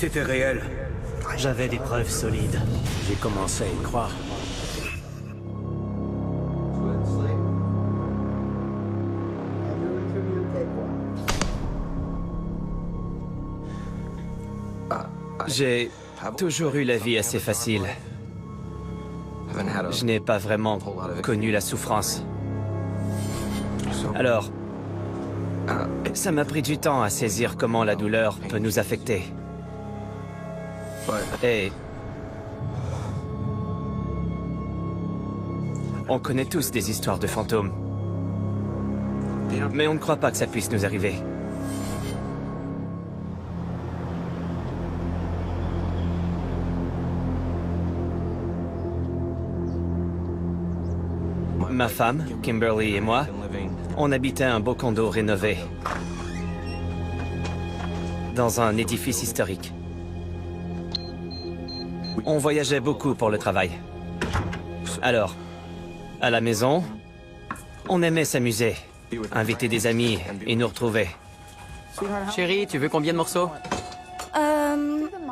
c'était réel. J'avais des preuves solides. J'ai commencé à y croire. J'ai toujours eu la vie assez facile. Je n'ai pas vraiment connu la souffrance. Alors, ça m'a pris du temps à saisir comment la douleur peut nous affecter. Et on connaît tous des histoires de fantômes. Mais on ne croit pas que ça puisse nous arriver. Ma femme, Kimberly et moi, on habitait un beau condo rénové dans un édifice historique. On voyageait beaucoup pour le travail. Alors, à la maison, on aimait s'amuser, inviter des amis et nous retrouver. Chérie, tu veux combien de morceaux?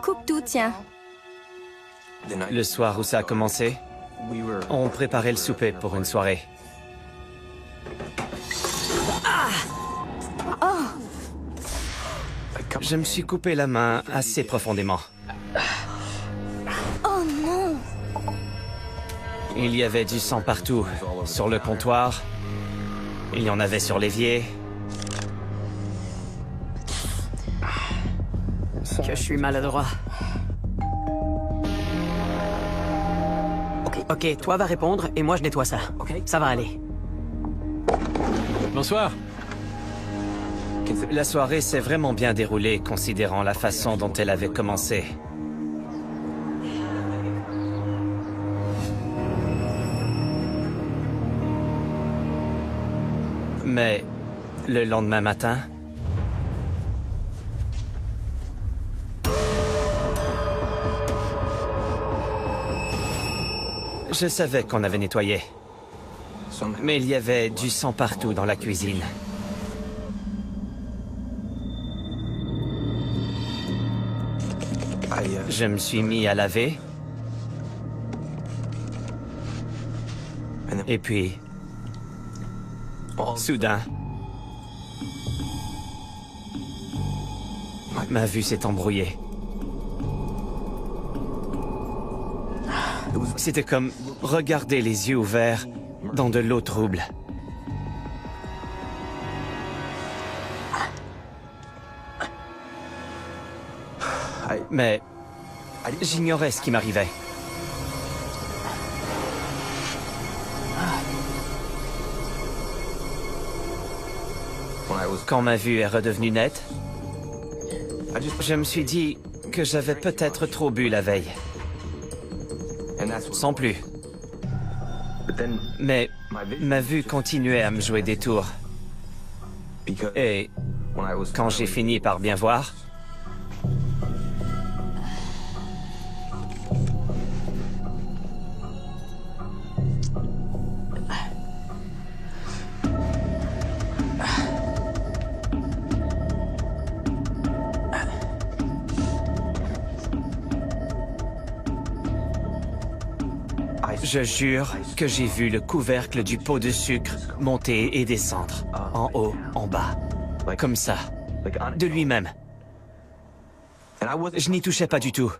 Coupe tout, tiens. Le soir où ça a commencé, on préparait le souper pour une soirée. Je me suis coupé la main assez profondément. Oh non! Il y avait du sang partout, sur le comptoir. Il y en avait sur l'évier. Que je suis maladroit. Ok, toi va répondre et moi je nettoie ça. Ça va aller. Bonsoir. La soirée s'est vraiment bien déroulée, considérant la façon dont elle avait commencé. Mais le lendemain matin, je savais qu'on avait nettoyé. Mais il y avait du sang partout dans la cuisine. Je me suis mis à laver. Et puis, soudain, ma vue s'est embrouillée. C'était comme regarder les yeux ouverts dans de l'eau trouble. Mais j'ignorais ce qui m'arrivait. Quand ma vue est redevenue nette, je me suis dit que j'avais peut-être trop bu la veille. Sans plus. Mais ma vue continuait à me jouer des tours. Et quand j'ai fini par bien voir, je jure que j'ai vu le couvercle du pot de sucre monter et descendre, en haut, en bas, comme ça, de lui-même. Je n'y touchais pas du tout.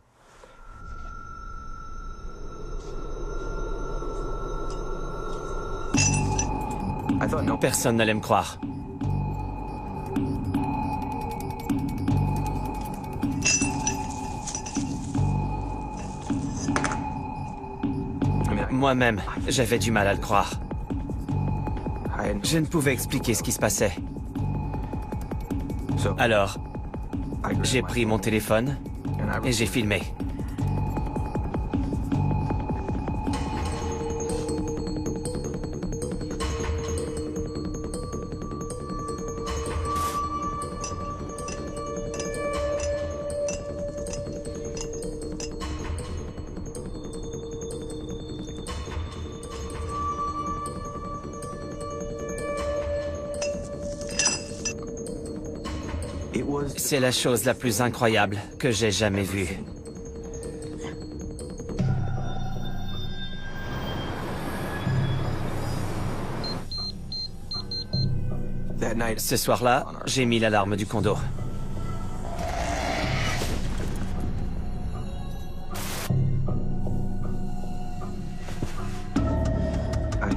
Personne n'allait me croire. Moi-même, j'avais du mal à le croire. Je ne pouvais expliquer ce qui se passait. Alors, j'ai pris mon téléphone et j'ai filmé. C'est la chose la plus incroyable que j'ai jamais vue. Ce soir-là, j'ai mis l'alarme du condo.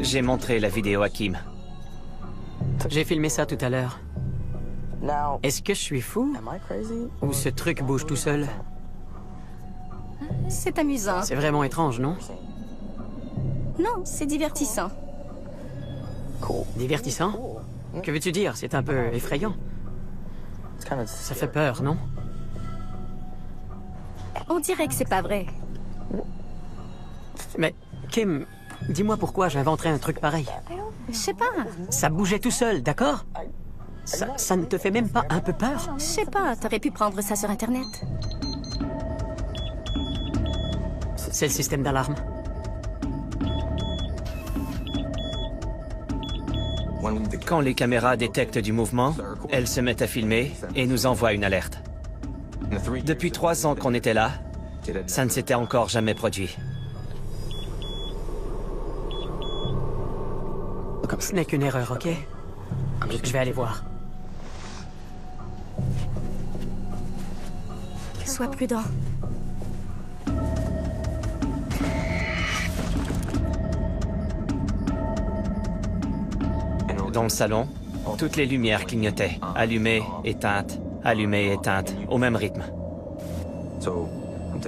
J'ai montré la vidéo à Kim. J'ai filmé ça tout à l'heure. Est-ce que je suis fou? Ou ce truc bouge tout seul? C'est amusant. C'est vraiment étrange, non? Non, c'est divertissant. Divertissant? Que veux-tu dire? C'est un peu effrayant. Ça fait peur, non? On dirait que c'est pas vrai. Mais, Kim, dis-moi pourquoi j'inventerais un truc pareil. Je sais pas. Ça bougeait tout seul, d'accord? Ça ne te fait même pas un peu peur? Je sais pas, t'aurais pu prendre ça sur Internet. C'est le système d'alarme. Quand les caméras détectent du mouvement, elles se mettent à filmer et nous envoient une alerte. Depuis 3 ans qu'on était là, ça ne s'était encore jamais produit. Ce n'est qu'une erreur, ok? Je vais aller voir. Sois prudent. Dans le salon, toutes les lumières clignotaient, allumées, éteintes, allumées, éteintes, au même rythme.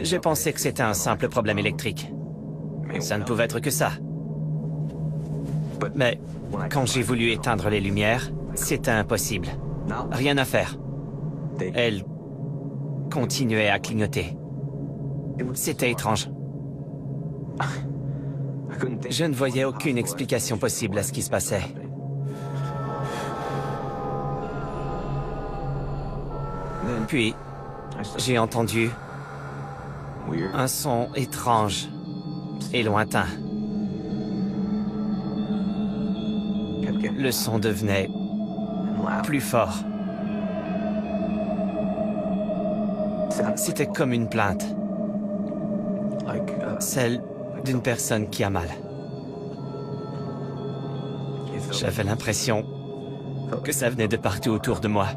J'ai pensé que c'était un simple problème électrique. Ça ne pouvait être que ça. Mais quand j'ai voulu éteindre les lumières, c'était impossible. Rien à faire. Elles continuaient à clignoter. C'était étrange. Je ne voyais aucune explication possible à ce qui se passait. Puis, j'ai entendu un son étrange et lointain. Le son devenait plus fort. C'était comme une plainte. Celle d'une personne qui a mal. J'avais l'impression que ça venait de partout autour de moi.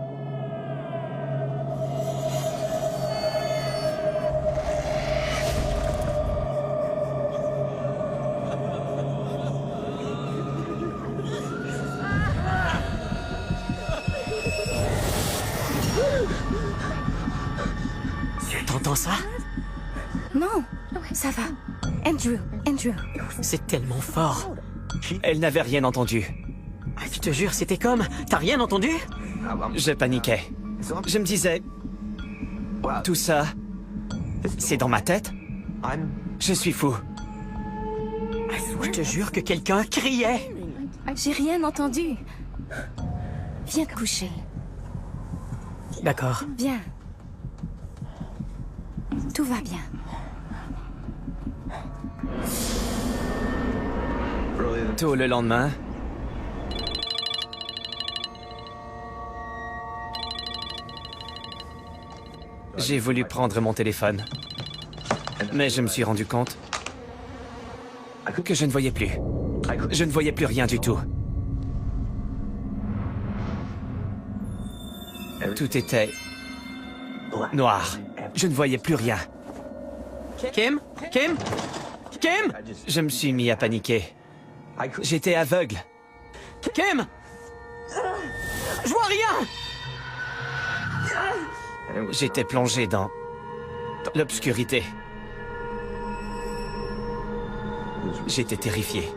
T'entends ça? Non, ça va. Andrew. C'est tellement fort. Elle n'avait rien entendu. Je te jure, c'était comme... T'as rien entendu? Je paniquais. Je me disais... Tout ça... C'est dans ma tête? Je suis fou. Je te jure que quelqu'un criait. J'ai rien entendu. Viens te coucher. D'accord. Viens. Tout va bien. Tôt le lendemain... J'ai voulu prendre mon téléphone. Mais je me suis rendu compte que je ne voyais plus. Je ne voyais plus rien du tout. Tout était noir. Je ne voyais plus rien. Kim? Je me suis mis à paniquer. J'étais aveugle. Kim? Je vois rien! J'étais plongé dans l'obscurité. J'étais terrifié.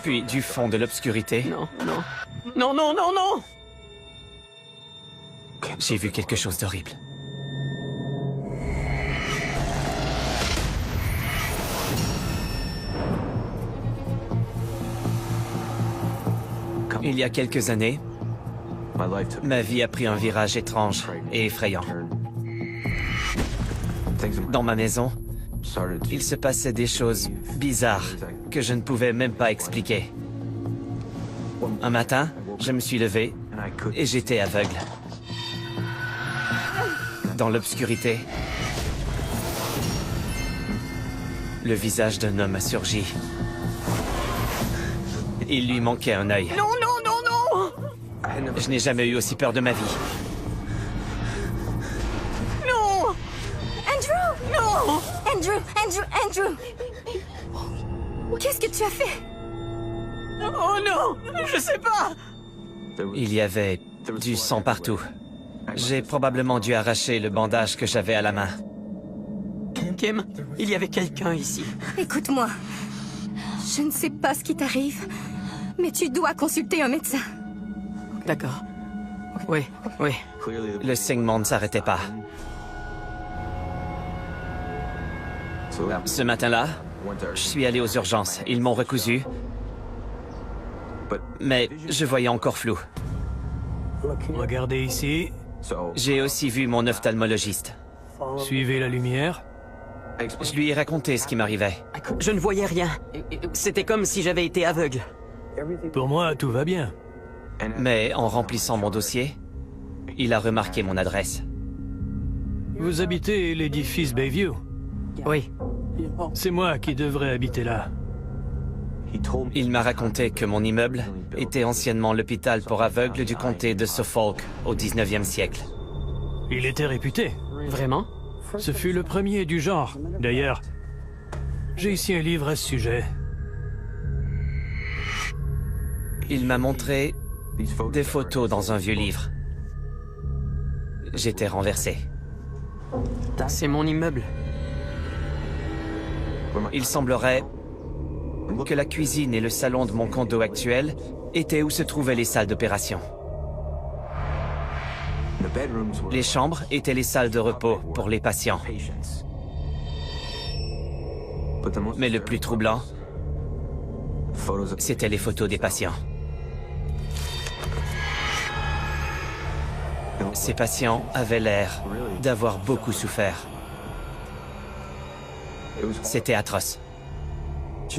Puis, du fond de l'obscurité, Non! j'ai vu quelque chose d'horrible. Il y a quelques années, ma vie a pris un virage étrange et effrayant. Dans ma maison, il se passait des choses bizarres que je ne pouvais même pas expliquer. Un matin, je me suis levé et j'étais aveugle. Dans l'obscurité, le visage d'un homme a surgi. Il lui manquait un œil. Non, non, non, non! Je n'ai jamais eu aussi peur de ma vie. Non! Andrew! Non! Andrew! Qu'est-ce que tu as fait? Oh non! Je sais pas! Il y avait du sang partout. J'ai probablement dû arracher le bandage que j'avais à la main. Kim, il y avait quelqu'un ici. Écoute-moi. Je ne sais pas ce qui t'arrive, mais tu dois consulter un médecin. D'accord. Oui, oui. Le saignement ne s'arrêtait pas. Ce matin-là, je suis allé aux urgences. Ils m'ont recousu. Mais je voyais encore flou. Regardez ici. J'ai aussi vu mon ophtalmologiste. Suivez la lumière. Je lui ai raconté ce qui m'arrivait. Je ne voyais rien. C'était comme si j'avais été aveugle. Pour moi, tout va bien. Mais en remplissant mon dossier, il a remarqué mon adresse. Vous habitez l'édifice Bayview. Oui. C'est moi qui devrais habiter là. Il m'a raconté que mon immeuble était anciennement l'hôpital pour aveugles du comté de Suffolk au 19e siècle. Il était réputé. Vraiment? Ce fut le premier du genre. D'ailleurs, j'ai ici un livre à ce sujet. Il m'a montré des photos dans un vieux livre. J'étais renversé. C'est mon immeuble. Il semblerait que la cuisine et le salon de mon condo actuel étaient où se trouvaient les salles d'opération. Les chambres étaient les salles de repos pour les patients. Mais le plus troublant, c'était les photos des patients. Ces patients avaient l'air d'avoir beaucoup souffert. C'était atroce.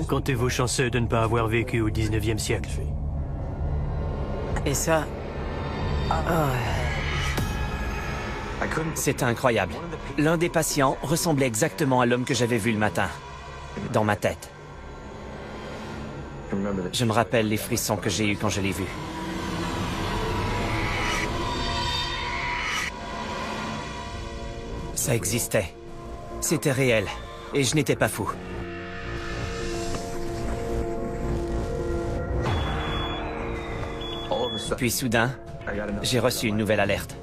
Comptez-vous chanceux de ne pas avoir vécu au 19e siècle. Et ça... C'était incroyable. L'un des patients ressemblait exactement à l'homme que j'avais vu le matin, dans ma tête. Je me rappelle les frissons que j'ai eus quand je l'ai vu. Ça existait. C'était réel. Et je n'étais pas fou. Puis soudain, j'ai reçu une nouvelle alerte.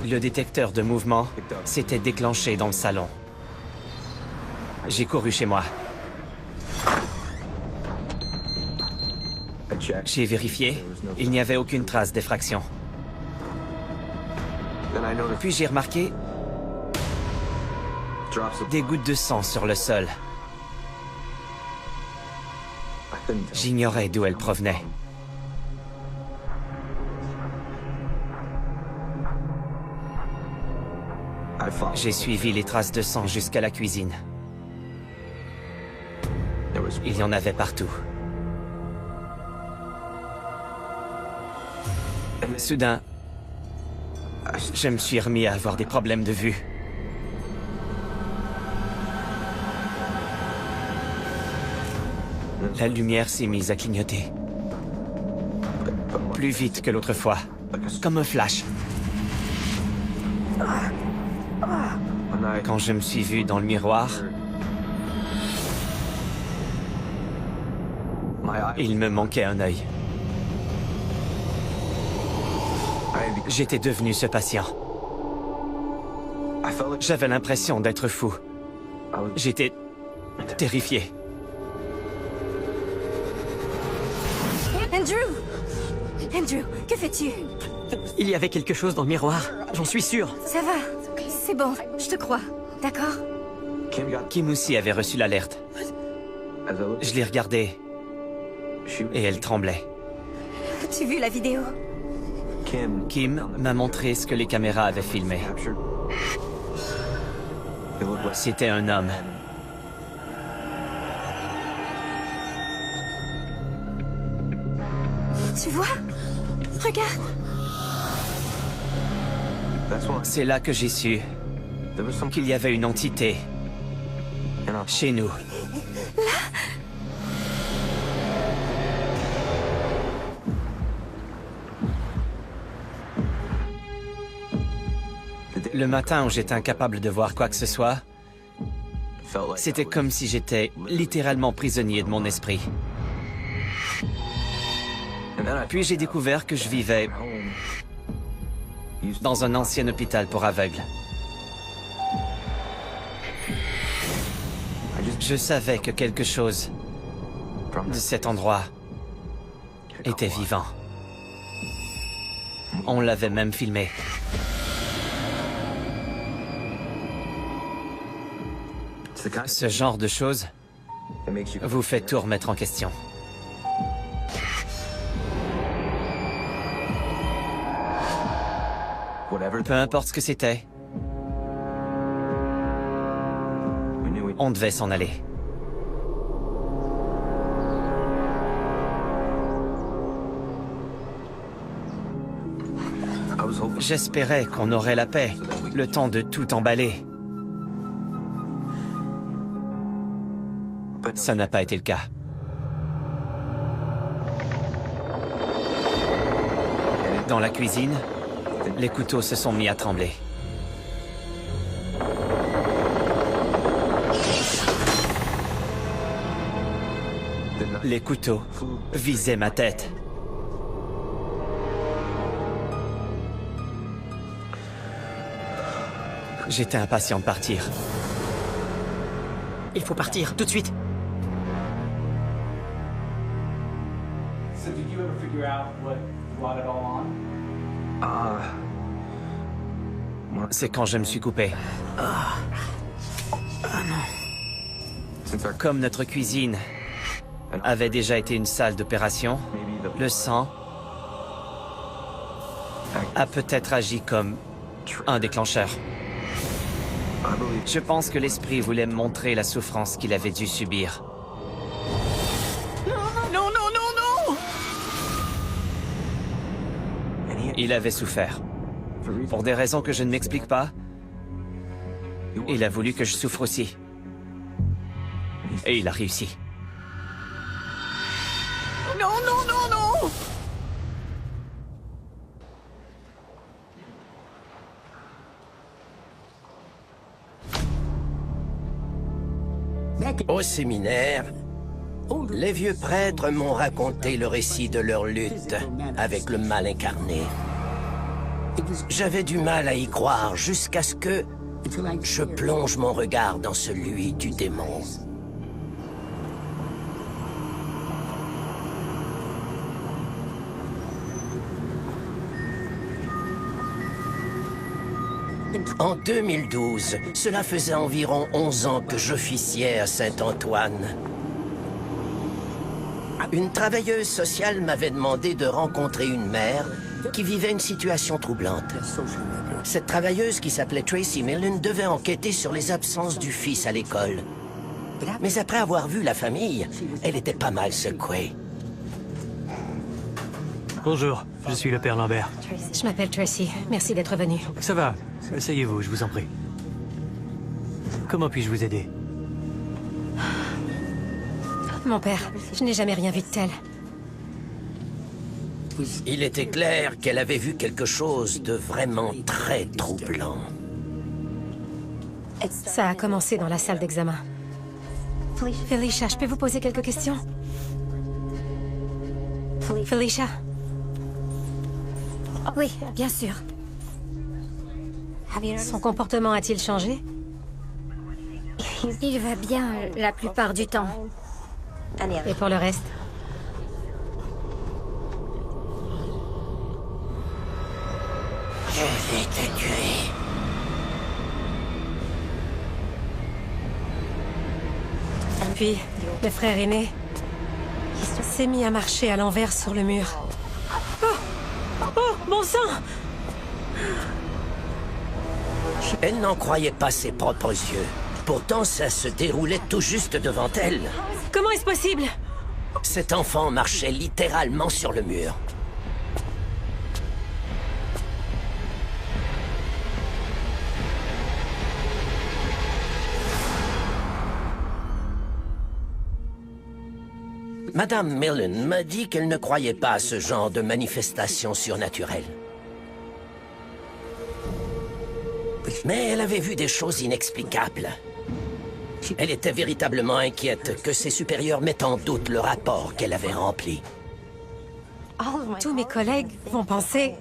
Le détecteur de mouvement s'était déclenché dans le salon. J'ai couru chez moi. J'ai vérifié. Il n'y avait aucune trace d'effraction. Puis j'ai remarqué des gouttes de sang sur le sol. J'ignorais d'où elles provenaient. J'ai suivi les traces de sang jusqu'à la cuisine. Il y en avait partout. Soudain, je me suis remis à avoir des problèmes de vue. La lumière s'est mise à clignoter. Plus vite que l'autre fois, comme un flash. Quand je me suis vu dans le miroir, il me manquait un œil. J'étais devenu ce patient. J'avais l'impression d'être fou. J'étais terrifié. Andrew, que fais-tu? Il y avait quelque chose dans le miroir, j'en suis sûr. Ça va. C'est bon, je te crois. D'accord? Kim aussi avait reçu l'alerte. Je l'ai regardée et elle tremblait. As-tu vu la vidéo? Kim m'a montré ce que les caméras avaient filmé. C'était un homme. Tu vois? Regarde. C'est là que j'ai su qu'il y avait une entité chez nous. Le matin où j'étais incapable de voir quoi que ce soit, c'était comme si j'étais littéralement prisonnier de mon esprit. Puis j'ai découvert que je vivais dans un ancien hôpital pour aveugles. Je savais que quelque chose de cet endroit était vivant. On l'avait même filmé. Ce genre de choses vous fait tout remettre en question. Peu importe ce que c'était, on devait s'en aller. J'espérais qu'on aurait la paix, le temps de tout emballer. Ça n'a pas été le cas. Dans la cuisine, les couteaux se sont mis à trembler. Les couteaux visaient ma tête. J'étais impatient de partir. Il faut partir, tout de suite. So did you ever figure out what brought it all on? C'est quand je me suis coupé. Comme notre cuisine avait déjà été une salle d'opération, le sang a peut-être agi comme un déclencheur. Je pense que l'esprit voulait me montrer la souffrance qu'il avait dû subir. Non, non, non, non! Il avait souffert. Pour des raisons que je ne m'explique pas, il a voulu que je souffre aussi. Et il a réussi. Non, non, non, non! Au séminaire, les vieux prêtres m'ont raconté le récit de leur lutte avec le mal incarné. J'avais du mal à y croire jusqu'à ce que je plonge mon regard dans celui du démon. En 2012, cela faisait environ 11 ans que j'officiais à Saint-Antoine. Une travailleuse sociale m'avait demandé de rencontrer une mère qui vivait une situation troublante. Cette travailleuse, qui s'appelait Tracy Millen, devait enquêter sur les absences du fils à l'école. Mais après avoir vu la famille, elle était pas mal secouée. Bonjour, je suis le père Lambert. Je m'appelle Tracy. Merci d'être venu. Ça va, asseyez-vous, je vous en prie. Comment puis-je vous aider? Mon père, je n'ai jamais rien vu de tel. Il était clair qu'elle avait vu quelque chose de vraiment très troublant. Ça a commencé dans la salle d'examen. Felicia, je peux vous poser quelques questions? Felicia? Oui, bien sûr. Son comportement a-t-il changé? Il va bien la plupart du temps. Et pour le reste? Je vais te tuer. Puis, le frère aîné s'est mis à marcher à l'envers sur le mur. Oh! Oh, mon sang! Elle n'en croyait pas ses propres yeux. Pourtant, ça se déroulait tout juste devant elle. Comment est-ce possible? Cet enfant marchait littéralement sur le mur. Madame Millen m'a dit qu'elle ne croyait pas à ce genre de manifestation surnaturelle. Mais elle avait vu des choses inexplicables. Elle était véritablement inquiète que ses supérieurs mettent en doute le rapport qu'elle avait rempli. Tous mes collègues vont penser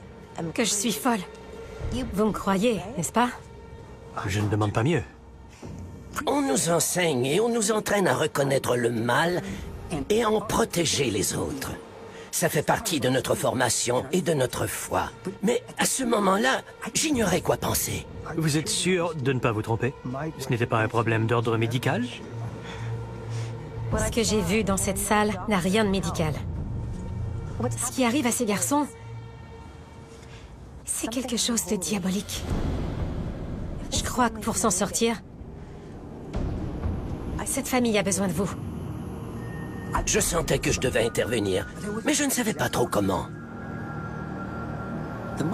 que je suis folle. Vous me croyez, n'est-ce pas? Je ne demande pas mieux. On nous enseigne et on nous entraîne à reconnaître le mal et à en protéger les autres. Ça fait partie de notre formation et de notre foi. Mais à ce moment-là, j'ignorais quoi penser. Vous êtes sûr de ne pas vous tromper? Ce n'était pas un problème d'ordre médical? Ce que j'ai vu dans cette salle n'a rien de médical. Ce qui arrive à ces garçons, c'est quelque chose de diabolique. Je crois que pour s'en sortir, cette famille a besoin de vous. Je sentais que je devais intervenir, mais je ne savais pas trop comment.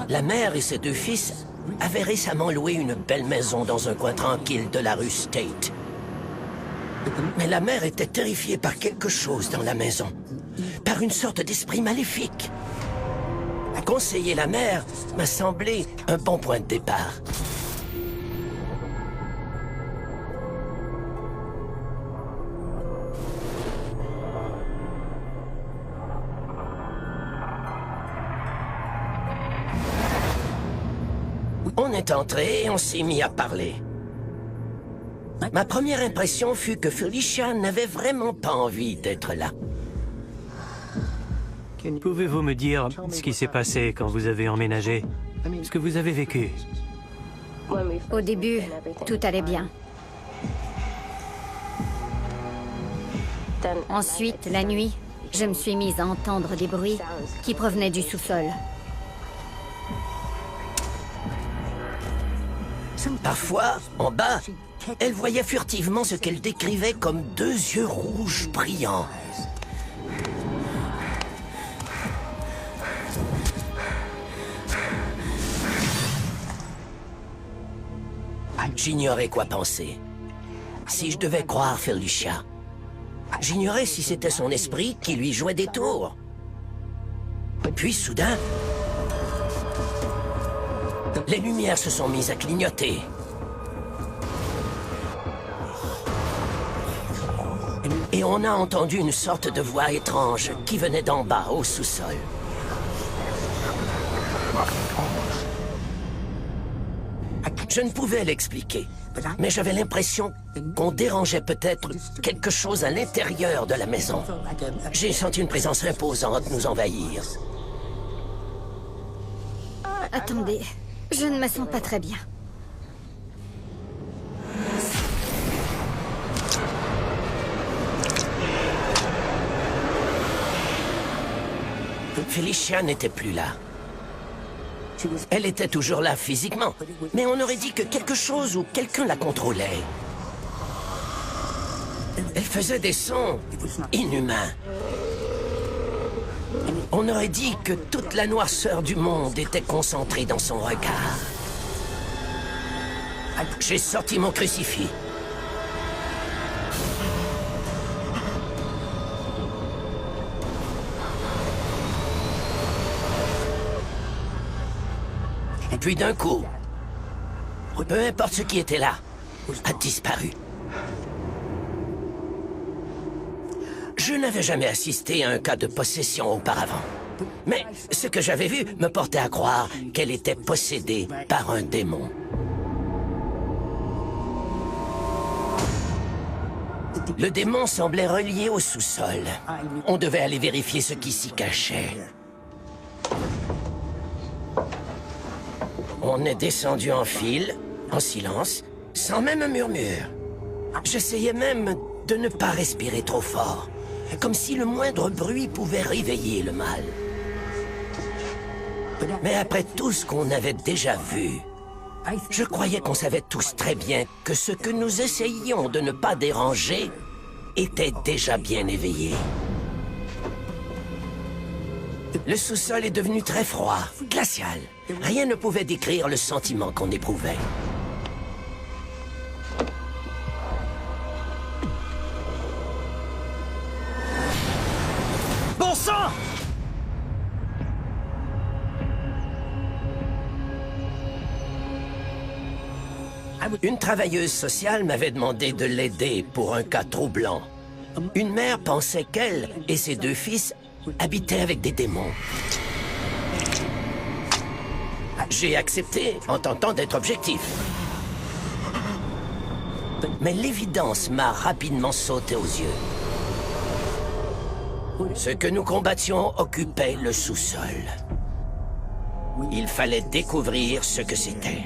La mère et ses deux fils avaient récemment loué une belle maison dans un coin tranquille de la rue State. Mais la mère était terrifiée par quelque chose dans la maison, par une sorte d'esprit maléfique. Conseiller la mère m'a semblé un bon point de départ. On est entré et on s'est mis à parler. Ma première impression fut que Felicia n'avait vraiment pas envie d'être là. Pouvez-vous me dire ce qui s'est passé quand vous avez emménagé? Ce que vous avez vécu? Au début, tout allait bien. Ensuite, la nuit, je me suis mise à entendre des bruits qui provenaient du sous-sol. Parfois, en bas, elle voyait furtivement ce qu'elle décrivait comme deux yeux rouges brillants. J'ignorais quoi penser. Si je devais croire Felicia, j'ignorais si c'était son esprit qui lui jouait des tours. Puis soudain, les lumières se sont mises à clignoter. Et on a entendu une sorte de voix étrange qui venait d'en bas, au sous-sol. Je ne pouvais l'expliquer, mais j'avais l'impression qu'on dérangeait peut-être quelque chose à l'intérieur de la maison. J'ai senti une présence imposante nous envahir. Attendez, je ne me sens pas très bien. Felicia n'était plus là. Elle était toujours là physiquement, mais on aurait dit que quelque chose ou quelqu'un la contrôlait. Elle faisait des sons inhumains. On aurait dit que toute la noirceur du monde était concentrée dans son regard. J'ai sorti mon crucifix. Puis d'un coup, peu importe ce qui était là, a disparu. Je n'avais jamais assisté à un cas de possession auparavant. Mais ce que j'avais vu me portait à croire qu'elle était possédée par un démon. Le démon semblait relié au sous-sol. On devait aller vérifier ce qui s'y cachait. On est descendu en file, en silence, sans même un murmure. J'essayais même de ne pas respirer trop fort, comme si le moindre bruit pouvait réveiller le mal. Mais après tout ce qu'on avait déjà vu, je croyais qu'on savait tous très bien que ce que nous essayions de ne pas déranger était déjà bien éveillé. Le sous-sol est devenu très froid, glacial. Rien ne pouvait décrire le sentiment qu'on éprouvait. Bon sang! Une travailleuse sociale m'avait demandé de l'aider pour un cas troublant. Une mère pensait qu'elle et ses 2 fils habitaient avec des démons. J'ai accepté en tentant d'être objectif. Mais l'évidence m'a rapidement sauté aux yeux. Ce que nous combattions occupait le sous-sol. Il fallait découvrir ce que c'était.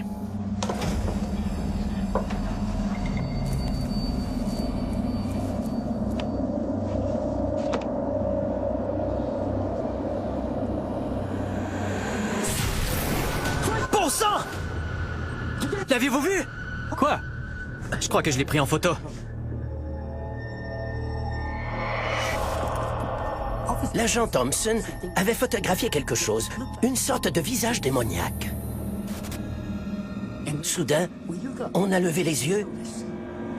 Bon sang! L'aviez-vous vu? Quoi? Je crois que je l'ai pris en photo. L'agent Thompson avait photographié quelque chose, une sorte de visage démoniaque. Soudain, on a levé les yeux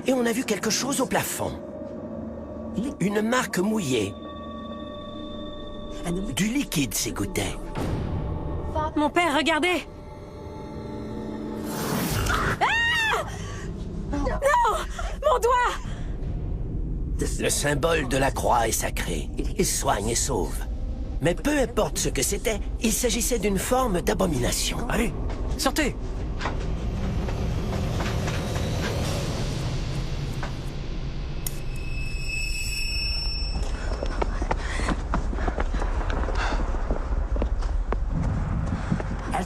et on a vu quelque chose au plafond. Une marque mouillée. Du liquide s'égouttait. Mon père, regardez! Ah! Non! Mon doigt! Le symbole de la croix est sacré. Il soigne et sauve. Mais peu importe ce que c'était, il s'agissait d'une forme d'abomination. Allez, sortez!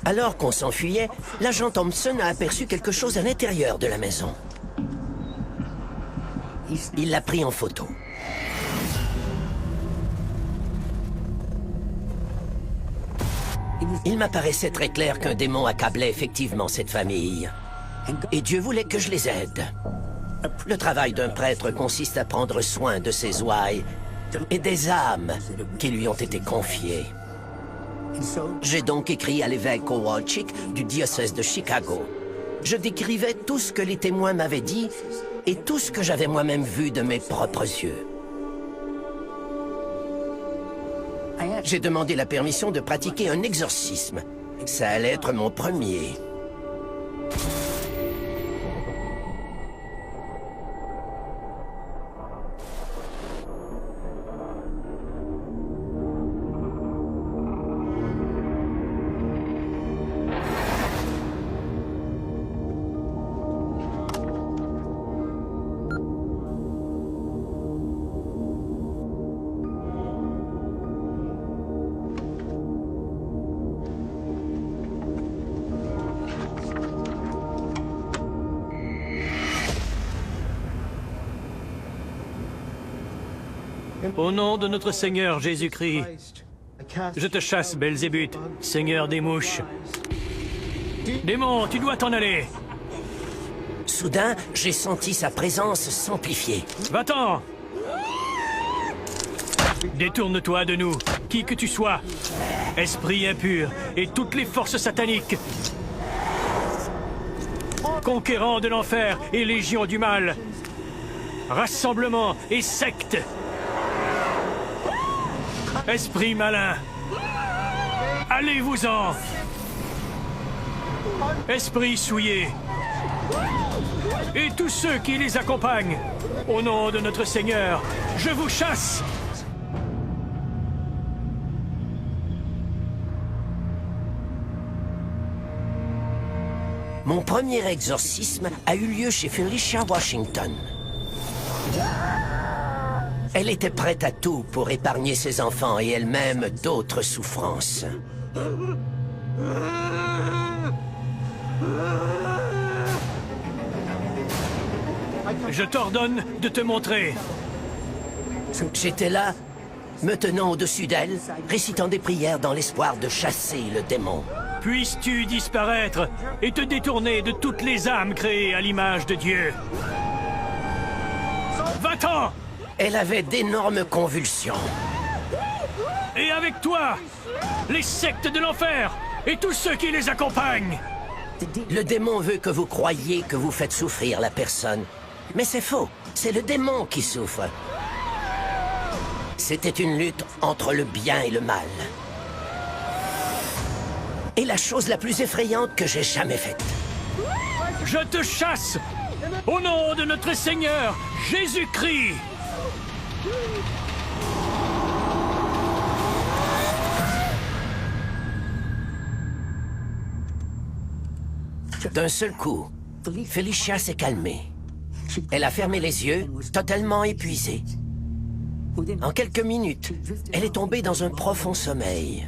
Alors qu'on s'enfuyait, l'agent Thompson a aperçu quelque chose à l'intérieur de la maison. Il l'a pris en photo. Il m'apparaissait très clair qu'un démon accablait effectivement cette famille. Et Dieu voulait que je les aide. Le travail d'un prêtre consiste à prendre soin de ses ouailles et des âmes qui lui ont été confiées. J'ai donc écrit à l'évêque Kowalczyk du diocèse de Chicago. Je décrivais tout ce que les témoins m'avaient dit et tout ce que j'avais moi-même vu de mes propres yeux. J'ai demandé la permission de pratiquer un exorcisme. Ça allait être mon premier. Au nom de notre Seigneur Jésus-Christ, je te chasse, Belzébuth, Seigneur des mouches. Démon, tu dois t'en aller. Soudain, j'ai senti sa présence s'amplifier. Va-t'en! Détourne-toi de nous, qui que tu sois. Esprit impur et toutes les forces sataniques. Conquérant de l'enfer et légion du mal. Rassemblement et secte. Esprit malin. Allez-vous-en. Esprit souillé. Et tous ceux qui les accompagnent. Au nom de notre Seigneur, je vous chasse. Mon premier exorcisme a eu lieu chez Felicia Washington. Elle était prête à tout pour épargner ses enfants et elle-même d'autres souffrances. Je t'ordonne de te montrer. J'étais là, me tenant au-dessus d'elle, récitant des prières dans l'espoir de chasser le démon. Puisses-tu disparaître et te détourner de toutes les âmes créées à l'image de Dieu. Va-t'en! Elle avait d'énormes convulsions. Et Et avec toi, les sectes de l'enfer et tous ceux qui les accompagnent. Le démon veut que vous croyiez que vous faites souffrir la personne. Mais c'est faux. C'est le démon qui souffre. C'était une lutte entre le bien et le mal. Et la chose la plus effrayante que j'ai jamais faite. Je te chasse au nom de notre Seigneur Jésus-Christ. D'un seul coup, Felicia s'est calmée. Elle a fermé les yeux, totalement épuisée. En quelques minutes, elle est tombée dans un profond sommeil.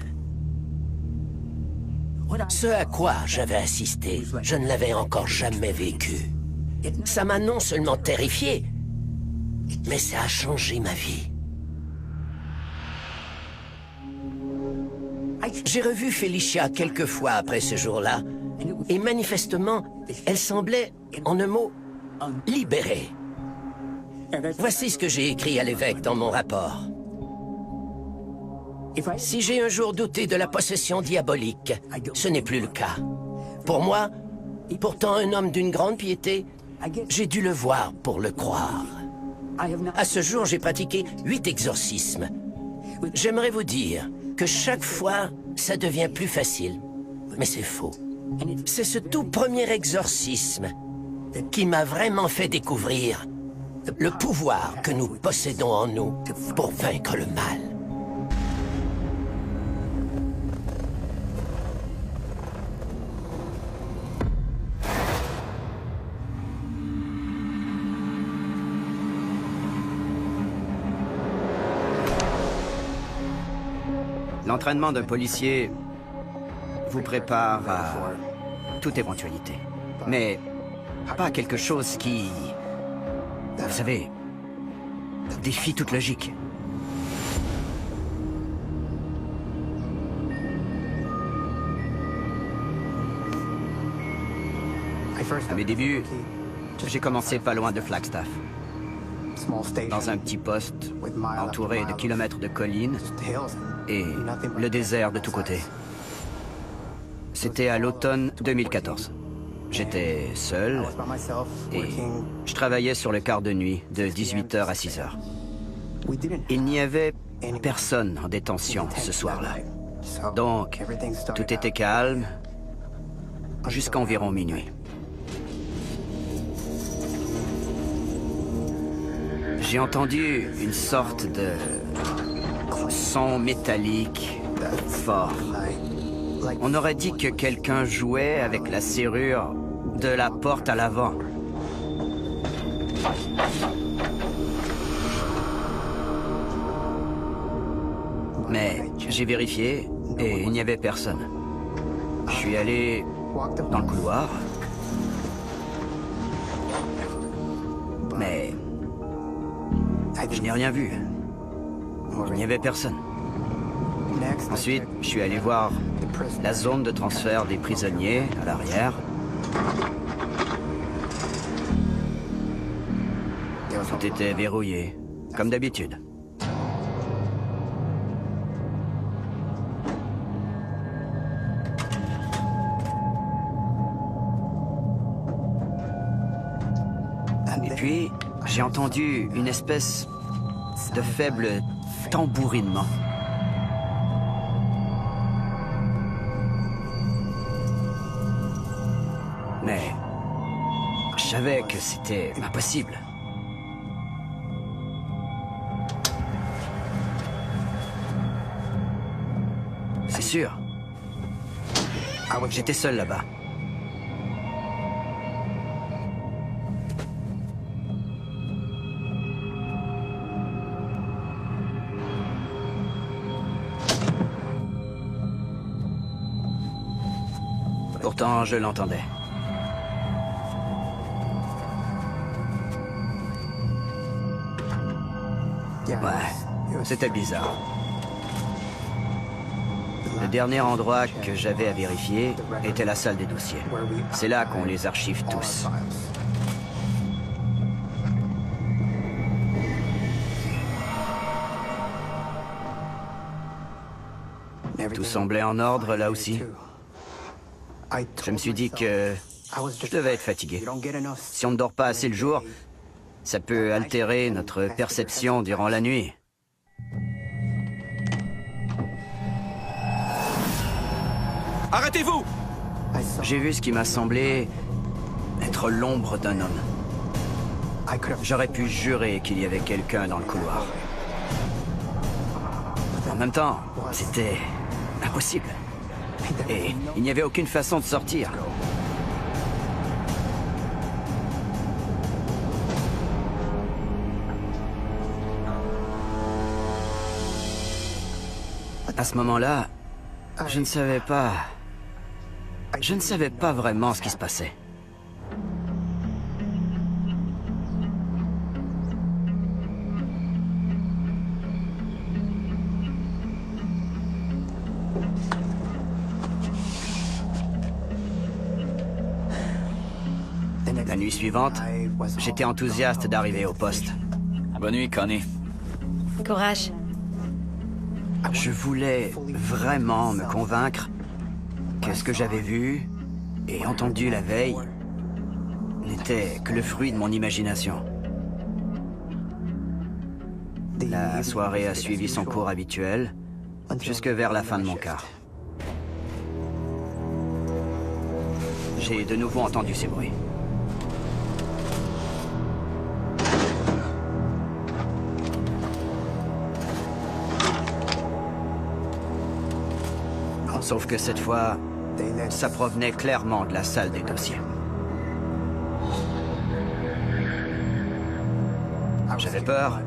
Ce à quoi j'avais assisté, je ne l'avais encore jamais vécu. Ça m'a non seulement terrifié, mais ça a changé ma vie. J'ai revu Felicia quelques fois après ce jour-là, et manifestement, elle semblait, en un mot, libérée. Voici ce que j'ai écrit à l'évêque dans mon rapport. Si j'ai un jour douté de la possession diabolique, ce n'est plus le cas. Pour moi, pourtant un homme d'une grande piété, j'ai dû le voir pour le croire. À ce jour, j'ai pratiqué 8 exorcismes. J'aimerais vous dire que chaque fois, ça devient plus facile. Mais c'est faux. C'est ce tout premier exorcisme qui m'a vraiment fait découvrir le pouvoir que nous possédons en nous pour vaincre le mal. L'entraînement d'un policier vous prépare à toute éventualité. Mais pas quelque chose qui, vous savez, défie toute logique. À mes débuts, j'ai commencé pas loin de Flagstaff, dans un petit poste entouré de kilomètres de collines et le désert de tous côtés. C'était à l'automne 2014. J'étais seul et je travaillais sur le quart de nuit de 18h à 6h. Il n'y avait personne en détention ce soir-là. Donc, tout était calme jusqu'à environ minuit. J'ai entendu une sorte de son métallique fort. On aurait dit que quelqu'un jouait avec la serrure de la porte à l'avant. Mais j'ai vérifié et il n'y avait personne. Je suis allé dans le couloir. Mais je n'ai rien vu. Il n'y avait personne. Ensuite, je suis allé voir la zone de transfert des prisonniers à l'arrière. Tout était verrouillé, comme d'habitude. Et puis, j'ai entendu une espèce de faible tambourinement. Mais je savais que c'était impossible. C'est sûr. J'étais seul là-bas. Pourtant, je l'entendais. Ouais, c'était bizarre. Le dernier endroit que j'avais à vérifier était la salle des dossiers. C'est là qu'on les archive tous. Tout semblait en ordre là aussi. Je me suis dit que je devais être fatigué. Si on ne dort pas assez le jour, ça peut altérer notre perception durant la nuit. Arrêtez-vous! J'ai vu ce qui m'a semblé être l'ombre d'un homme. J'aurais pu jurer qu'il y avait quelqu'un dans le couloir. En même temps, c'était impossible. Et il n'y avait aucune façon de sortir. À ce moment-là, je ne savais pas vraiment ce qui se passait. La nuit suivante, j'étais enthousiaste d'arriver au poste. Bonne nuit, Connie. Courage. Je voulais vraiment me convaincre que ce que j'avais vu et entendu la veille n'était que le fruit de mon imagination. La soirée a suivi son cours habituel jusque vers la fin de mon quart. J'ai de nouveau entendu ces bruits. Sauf que cette fois, ça provenait clairement de la salle des dossiers. J'avais peur,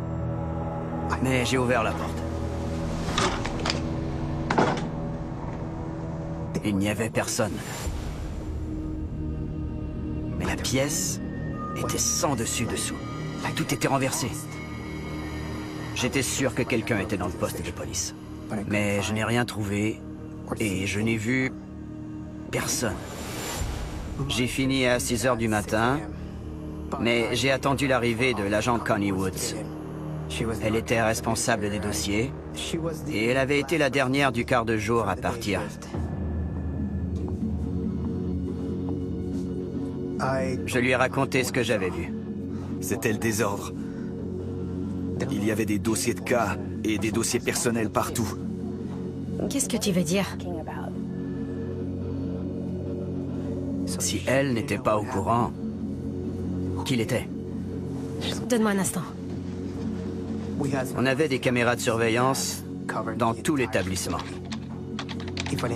mais j'ai ouvert la porte. Il n'y avait personne. Mais la pièce était sans dessus-dessous. Tout était renversé. J'étais sûr que quelqu'un était dans le poste de police. Mais je n'ai rien trouvé. Et je n'ai vu personne. J'ai fini à 6 heures du matin, mais j'ai attendu l'arrivée de l'agent Connie Woods. Elle était responsable des dossiers, et elle avait été la dernière du quart de jour à partir. Je lui ai raconté ce que j'avais vu. C'était le désordre. Il y avait des dossiers de cas et des dossiers personnels partout. Qu'est-ce que tu veux dire? Si elle n'était pas au courant, qui l'était? Donne-moi un instant. On avait des caméras de surveillance dans tout l'établissement.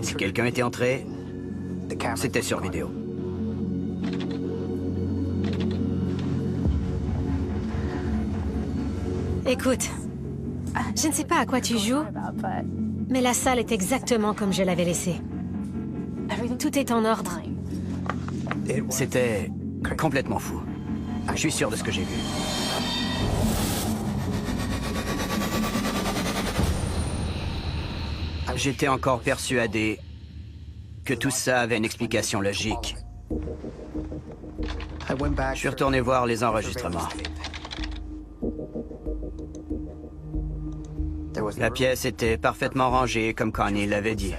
Si quelqu'un était entré, c'était sur vidéo. Écoute, je ne sais pas à quoi tu joues, mais la salle est exactement comme je l'avais laissée. Tout est en ordre. C'était complètement fou. Je suis sûr de ce que j'ai vu. J'étais encore persuadé que tout ça avait une explication logique. Je suis retourné voir les enregistrements. La pièce était parfaitement rangée, comme Connie l'avait dit.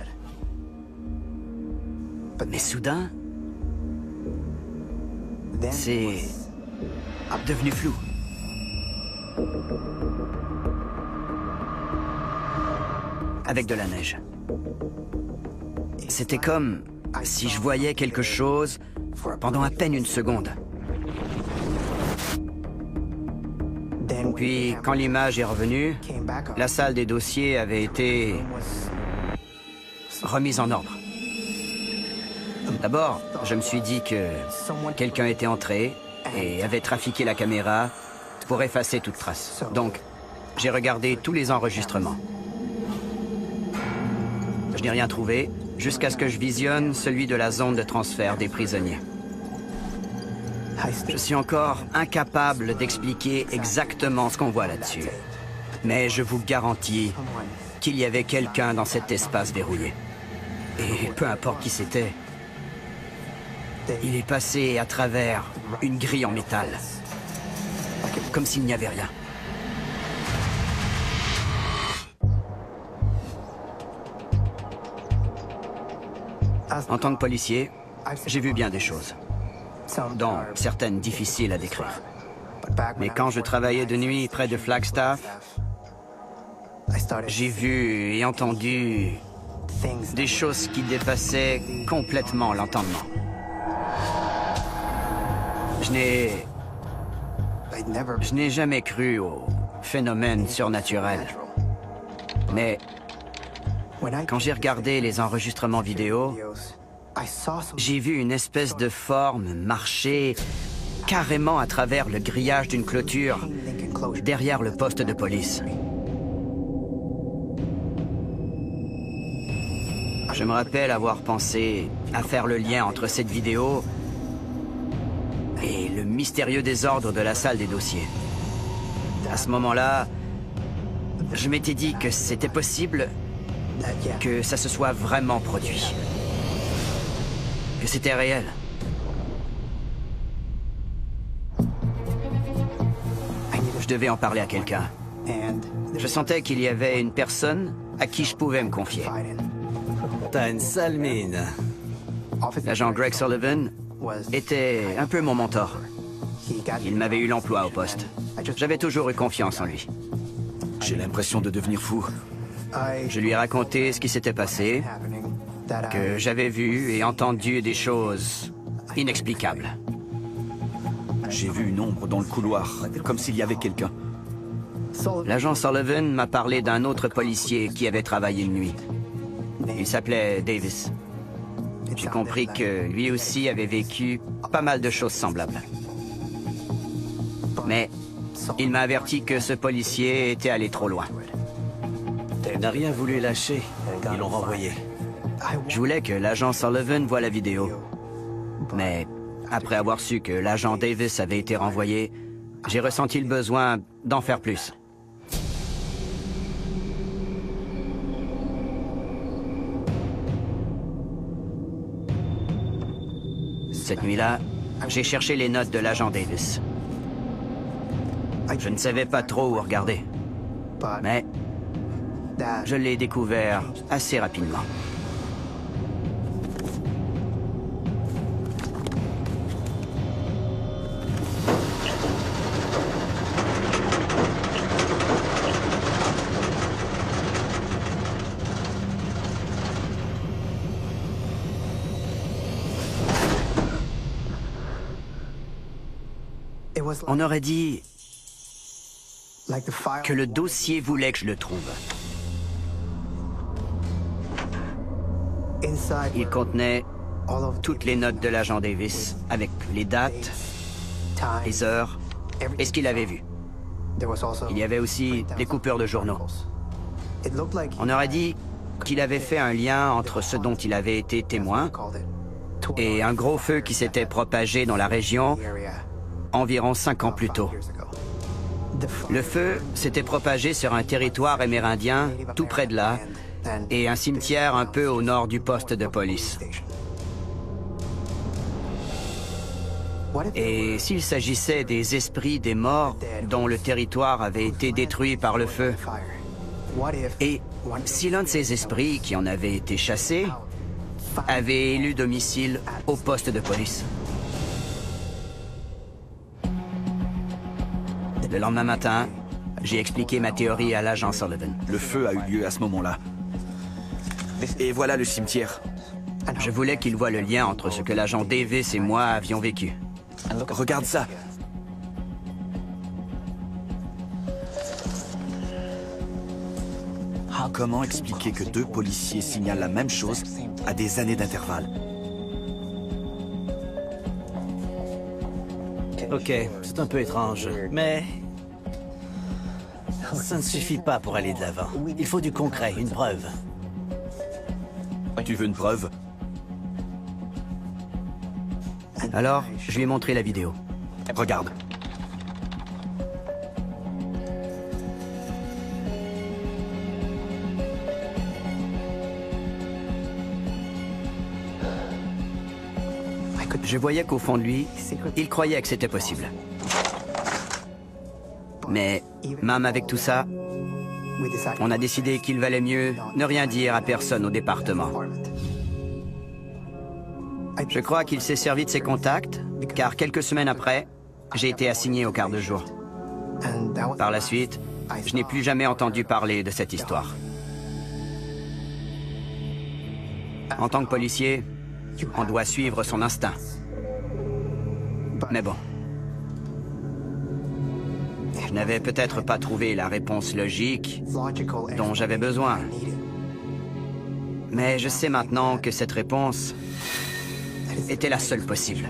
Mais soudain, c'est devenu flou. Avec de la neige. C'était comme si je voyais quelque chose pendant à peine une seconde. Puis, quand l'image est revenue, la salle des dossiers avait été remise en ordre. D'abord, je me suis dit que quelqu'un était entré et avait trafiqué la caméra pour effacer toute trace. Donc, j'ai regardé tous les enregistrements. Je n'ai rien trouvé jusqu'à ce que je visionne celui de la zone de transfert des prisonniers. Je suis encore incapable d'expliquer exactement ce qu'on voit là-dessus. Mais je vous garantis qu'il y avait quelqu'un dans cet espace verrouillé. Et peu importe qui c'était, il est passé à travers une grille en métal. Comme s'il n'y avait rien. En tant que policier, j'ai vu bien des choses, dont certaines difficiles à décrire. Mais quand je travaillais de nuit près de Flagstaff, j'ai vu et entendu des choses qui dépassaient complètement l'entendement. Je n'ai jamais cru aux phénomènes surnaturels. Mais quand j'ai regardé les enregistrements vidéo, j'ai vu une espèce de forme marcher carrément à travers le grillage d'une clôture derrière le poste de police. Je me rappelle avoir pensé à faire le lien entre cette vidéo et le mystérieux désordre de la salle des dossiers. À ce moment-là, je m'étais dit que c'était possible que ça se soit vraiment produit. Que c'était réel. Je devais en parler à quelqu'un. Je sentais qu'il y avait une personne à qui je pouvais me confier. T'as une sale mine. L'agent Greg Sullivan était un peu mon mentor. Il m'avait eu l'emploi au poste. J'avais toujours eu confiance en lui. J'ai l'impression de devenir fou. Je lui ai raconté ce qui s'était passé, que j'avais vu et entendu des choses inexplicables. J'ai vu une ombre dans le couloir, comme s'il y avait quelqu'un. L'agent Sullivan m'a parlé d'un autre policier qui avait travaillé une nuit. Il s'appelait Davis. J'ai compris que lui aussi avait vécu pas mal de choses semblables. Mais il m'a averti que ce policier était allé trop loin. Tu n'as rien voulu lâcher. Ils l'ont renvoyé. Je voulais que l'agent Sullivan voie la vidéo. Mais après avoir su que l'agent Davis avait été renvoyé, j'ai ressenti le besoin d'en faire plus. Cette nuit-là, j'ai cherché les notes de l'agent Davis. Je ne savais pas trop où regarder. Mais je l'ai découvert assez rapidement. On aurait dit que le dossier voulait que je le trouve. Il contenait toutes les notes de l'agent Davis, avec les dates, les heures et ce qu'il avait vu. Il y avait aussi des coupures de journaux. On aurait dit qu'il avait fait un lien entre ce dont il avait été témoin et un gros feu qui s'était propagé dans la région environ 5 ans plus tôt. Le feu s'était propagé sur un territoire amérindien tout près de là et un cimetière un peu au nord du poste de police. Et s'il s'agissait des esprits des morts dont le territoire avait été détruit par le feu? Et si l'un de ces esprits qui en avait été chassé avait élu domicile au poste de police? Le lendemain matin, j'ai expliqué ma théorie à l'agent Sullivan. Le feu a eu lieu à ce moment-là. Et voilà le cimetière. Je voulais qu'il voie le lien entre ce que l'agent Davis et moi avions vécu. Regarde ça. Comment expliquer que 2 policiers signalent la même chose à des années d'intervalle? Ok, c'est un peu étrange, mais ça ne suffit pas pour aller de l'avant. Il faut du concret, une preuve. Tu veux une preuve? Alors, je lui ai montré la vidéo. Regarde. Je voyais qu'au fond de lui, il croyait que c'était possible. Mais même avec tout ça, on a décidé qu'il valait mieux ne rien dire à personne au département. Je crois qu'il s'est servi de ses contacts, car quelques semaines après, j'ai été assigné au quart de jour. Par la suite, je n'ai plus jamais entendu parler de cette histoire. En tant que policier, on doit suivre son instinct. Mais bon. Je n'avais peut-être pas trouvé la réponse logique dont j'avais besoin. Mais je sais maintenant que cette réponse était la seule possible.